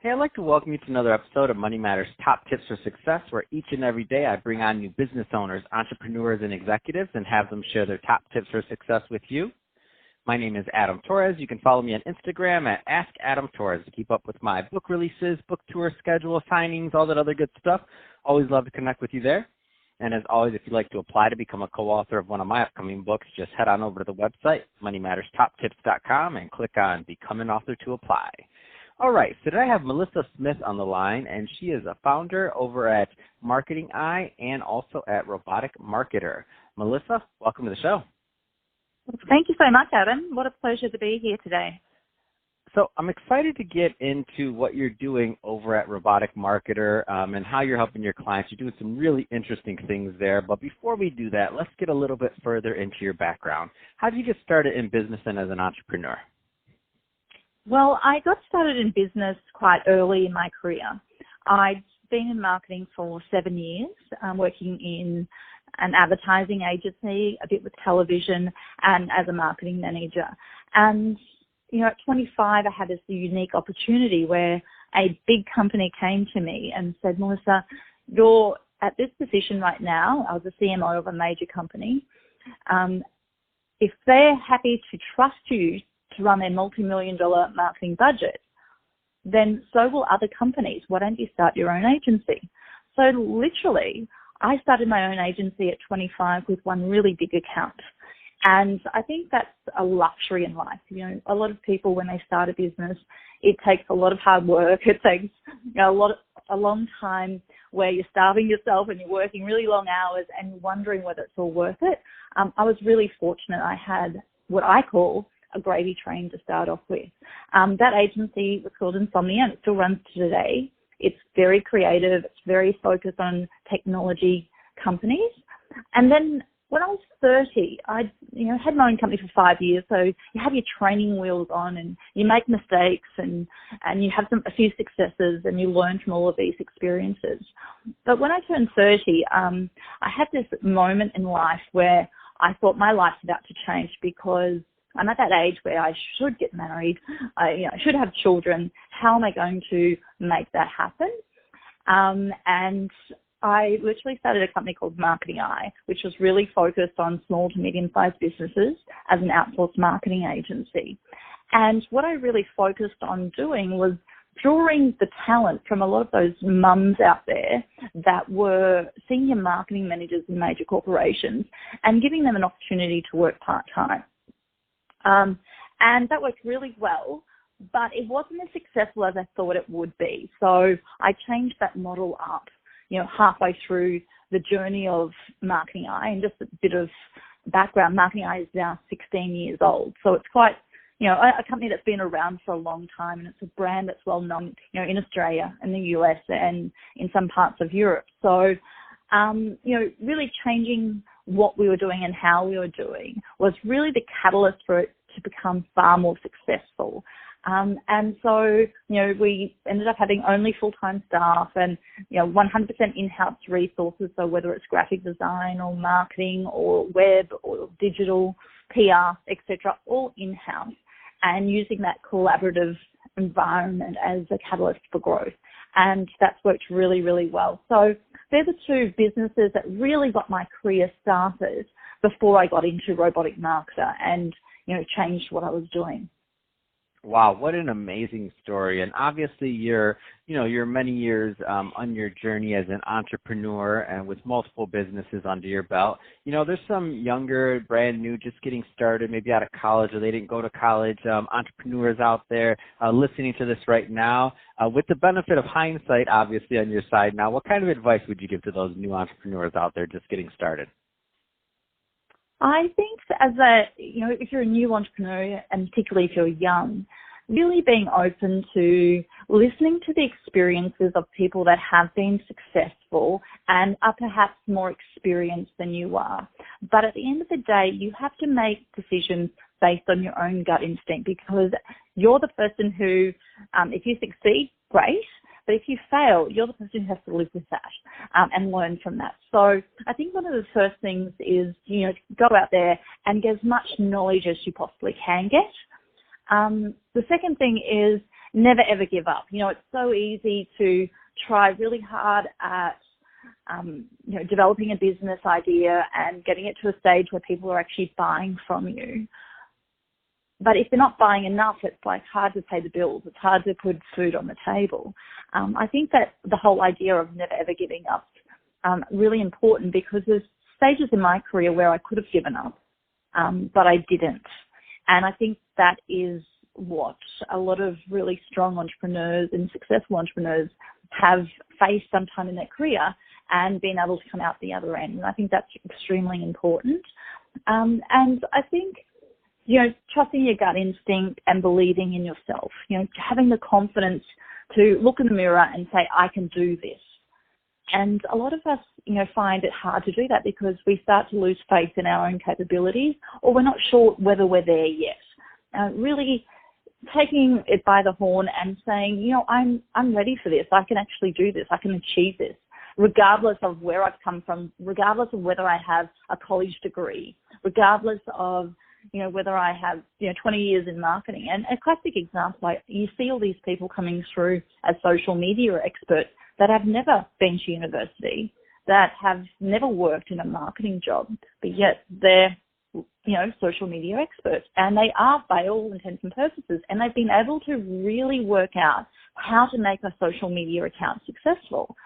Hey, I'd like to welcome you to another episode of Money Matters Top Tips for Success, where each and every day I bring on new business owners, entrepreneurs, and executives and have them share their top tips for success with you. My name is Adam Torres. You can follow me on Instagram at AskAdamTorres to keep up with my book releases, book tour schedule, signings, all that other good stuff. Always love to connect with you there. And as always, if you'd like to apply to become a co-author of one of my upcoming books, just head on over to the website, moneymatterstoptips.com, and click on Become an Author to apply. All right, so today I have Mellissah Smith on the line, and she is a founder over at Marketing Eye and also at Robotic Marketer. Mellissah, welcome to the show. Thank you so much, Adam. What a pleasure to be here today. So I'm excited to get into what you're doing over at Robotic Marketer and how you're helping your clients. You're doing some really interesting things there. But before we do that, let's get a little bit further into your background. How did you get started in business and as an entrepreneur? Well, I got started in business quite early in my career. I'd been in marketing for 7 years, working in an advertising agency, a bit with television, and as a marketing manager. And, you know, at 25, I had this unique opportunity where a big company came to me and said, Mellissah, you're at this position right now. I was a CMO of a major company. If they're happy to trust you to run their multi-million-dollar marketing budget, then so will other companies. Why don't you start your own agency? So literally, I started my own agency at 25 with one really big account. And I think that's a luxury in life. You know, a lot of people, when they start a business, it takes a lot of hard work. It takes a long time where you're starving yourself and you're working really long hours and you're wondering whether it's all worth it. I was really fortunate. I had what I call a gravy train to start off with. That agency was called Insomnia and it still runs to today. It's very creative. It's very focused on technology companies. And then when I was 30, I had my own company for 5 years. So you have your training wheels on and you make mistakes and you have a few successes and you learn from all of these experiences. But when I turned 30, I had this moment in life where I thought my life's about to change because I'm at that age where I should get married, I should have children. How am I going to make that happen? And I literally started a company called Marketing Eye, which was really focused on small to medium-sized businesses as an outsourced marketing agency. And what I really focused on doing was drawing the talent from a lot of those mums out there that were senior marketing managers in major corporations and giving them an opportunity to work part-time. And that worked really well, but it wasn't as successful as I thought it would be. So I changed that model up, halfway through the journey of Marketing Eye. And just a bit of background, Marketing Eye is now 16 years old. So it's quite, a company that's been around for a long time, and it's a brand that's well known, in Australia and the US and in some parts of Europe. So, really changing what we were doing and how we were doing was really the catalyst for it to become far more successful. And so, we ended up having only full-time staff and, 100% in-house resources. So whether it's graphic design or marketing or web or digital, PR, etc., all in-house, and using that collaborative environment as a catalyst for growth. And that's worked really, really well. So they're the two businesses that really got my career started before I got into Robotic Marketer and, changed what I was doing. Wow, what an amazing story. And obviously you're many years on your journey as an entrepreneur and with multiple businesses under your belt. There's some younger, brand new, just getting started, maybe out of college or they didn't go to college, entrepreneurs out there listening to this right now. With the benefit of hindsight, obviously, on your side now, what kind of advice would you give to those new entrepreneurs out there just getting started? I think if you're a new entrepreneur, and particularly if you're young, really being open to listening to the experiences of people that have been successful and are perhaps more experienced than you are. But at the end of the day, you have to make decisions based on your own gut instinct because you're the person who, if you succeed, great. But if you fail, you're the person who has to live with that and learn from that. So I think one of the first things is, go out there and get as much knowledge as you possibly can get. The second thing is never ever give up. It's so easy to try really hard at developing a business idea and getting it to a stage where people are actually buying from you. But if they're not buying enough, it's hard to pay the bills. It's hard to put food on the table. I think that the whole idea of never ever giving up really important, because there's stages in my career where I could have given up, but I didn't. And I think that is what a lot of really strong entrepreneurs and successful entrepreneurs have faced sometime in their career and been able to come out the other end. And I think that's extremely important. And I think, trusting your gut instinct and believing in yourself, having the confidence to look in the mirror and say, I can do this. And a lot of us, find it hard to do that because we start to lose faith in our own capabilities, or we're not sure whether we're there yet. Really taking it by the horn and saying, I'm ready for this. I can actually do this. I can achieve this, regardless of where I've come from, regardless of whether I have a college degree, regardless of, whether I have, 20 years in marketing. And a classic example, you see all these people coming through as social media experts that have never been to university, that have never worked in a marketing job, but yet they're, social media experts. And they are, by all intents and purposes, and they've been able to really work out how to make a social media account successful.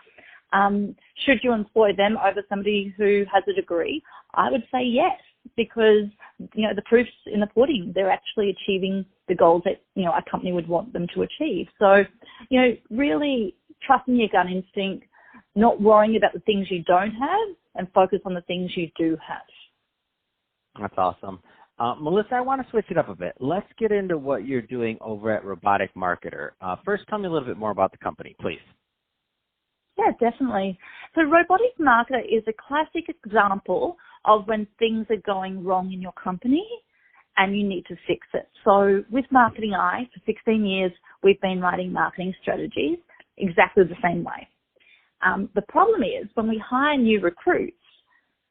Should you employ them over somebody who has a degree? I would say yes, because, the proof's in the pudding. They're actually achieving the goals that, a company would want them to achieve. So, really trusting your gut instinct, not worrying about the things you don't have, and focus on the things you do have. That's awesome. Mellissah, I want to switch it up a bit. Let's get into what you're doing over at Robotic Marketer. First, tell me a little bit more about the company, please. Yeah, definitely. So Robotic Marketer is a classic example of when things are going wrong in your company and you need to fix it. So with Marketing Eye, for 16 years, we've been writing marketing strategies exactly the same way. The problem is when we hire new recruits,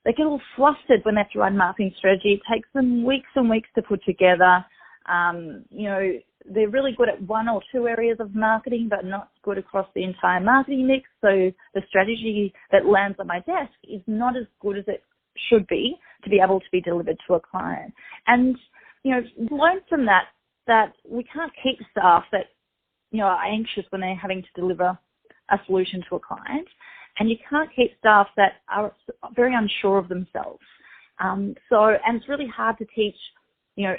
they get all flustered when they have to write a marketing strategy. It takes them weeks and weeks to put together. They're really good at one or two areas of marketing, but not good across the entire marketing mix. So the strategy that lands on my desk is not as good as it should be to be able to be delivered to a client. And, learn from that we can't keep staff that, are anxious when they're having to deliver a solution to a client. And you can't keep staff that are very unsure of themselves. And it's really hard to teach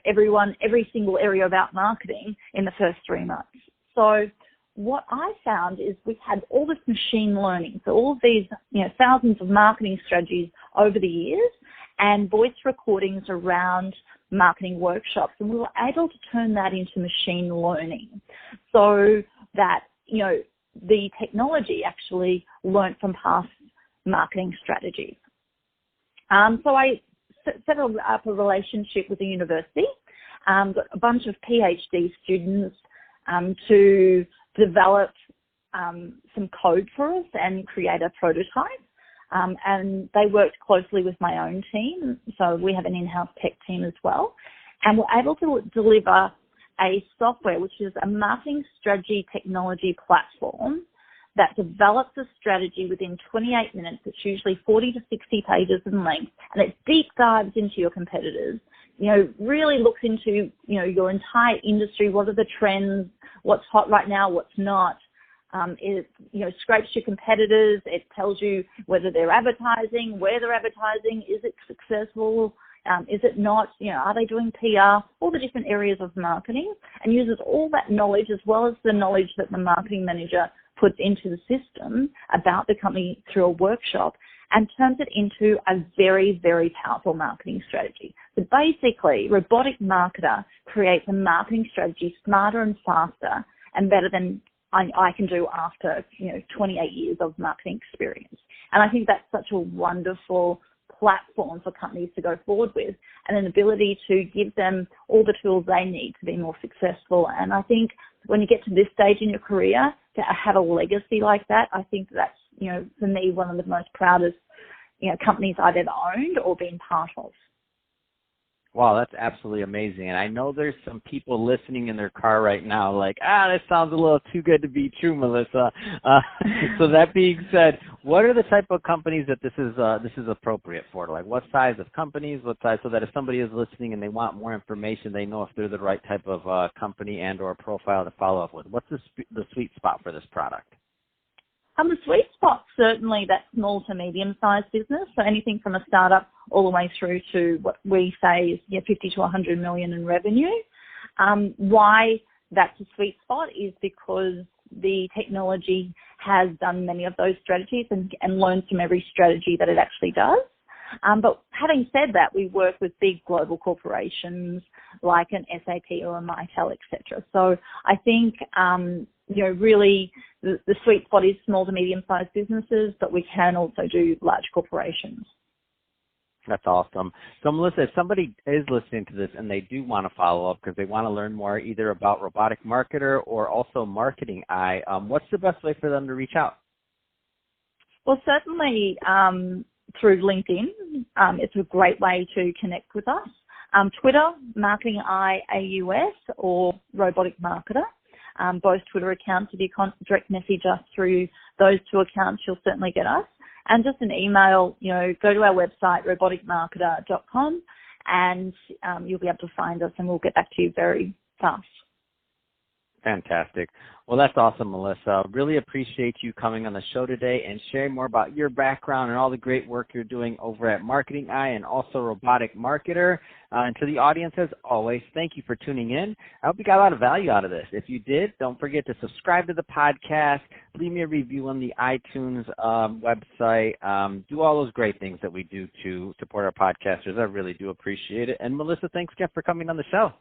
everyone, every single area about marketing in the first 3 months. So what I found is we had all this machine learning, so all of these, thousands of marketing strategies over the years and voice recordings around marketing workshops. And we were able to turn that into machine learning so that, the technology actually learned from past marketing strategies. So I set up a relationship with a university, got a bunch of PhD students to develop some code for us and create a prototype. And they worked closely with my own team. So we have an in-house tech team as well. And we're able to deliver a software, which is a marketing strategy technology platform that develops a strategy within 28 minutes. It's usually 40 to 60 pages in length, and it deep dives into your competitors, really looks into, your entire industry. What are the trends? What's hot right now? What's not? It, scrapes your competitors. It tells you whether they're advertising, where they're advertising, is it successful? Is it not? Are they doing PR? All the different areas of marketing, and uses all that knowledge as well as the knowledge that the marketing manager puts into the system about the company through a workshop, and turns it into a very, very powerful marketing strategy. So basically, Robotic Marketer creates a marketing strategy smarter and faster and better than I can do after 28 years of marketing experience. And I think that's such a wonderful platform for companies to go forward with, and an ability to give them all the tools they need to be more successful. And I think when you get to this stage in your career, to have a legacy like that, I think that's, for me, one of the most proudest, companies I've ever owned or been part of. Wow, that's absolutely amazing. And I know there's some people listening in their car right now like, this sounds a little too good to be true, Mellissah. So that being said, what are the type of companies that this is appropriate for? Like what size of companies, what size, so that if somebody is listening and they want more information, they know if they're the right type of company and or profile to follow up with. What's the sweet spot for this product? The sweet spot, certainly that small to medium-sized business, so anything from a startup all the way through to what we say is 50 to 100 million in revenue. Why that's a sweet spot is because the technology has done many of those strategies and learns from every strategy that it actually does. But having said that, we work with big global corporations like an SAP or a Mitel, etc. So I think, really the sweet spot is small to medium-sized businesses, but we can also do large corporations. That's awesome. So, Mellissah, if somebody is listening to this and they do want to follow up because they want to learn more either about Robotic Marketer or also Marketing Eye, what's the best way for them to reach out? Well, certainly through LinkedIn. It's a great way to connect with us. Twitter, Marketing Eye AUS or Robotic Marketer. Both Twitter accounts. If you direct message us through those two accounts, you'll certainly get us. And just an email, go to our website, roboticmarketer.com, and you'll be able to find us, and we'll get back to you very fast. Fantastic. Well, that's awesome, Mellissah. Really appreciate you coming on the show today and sharing more about your background and all the great work you're doing over at Marketing Eye and also Robotic Marketer. And to the audience, as always, thank you for tuning in. I hope you got a lot of value out of this. If you did, don't forget to subscribe to the podcast, leave me a review on the iTunes website, do all those great things that we do to support our podcasters. I really do appreciate it. And Mellissah, thanks again for coming on the show.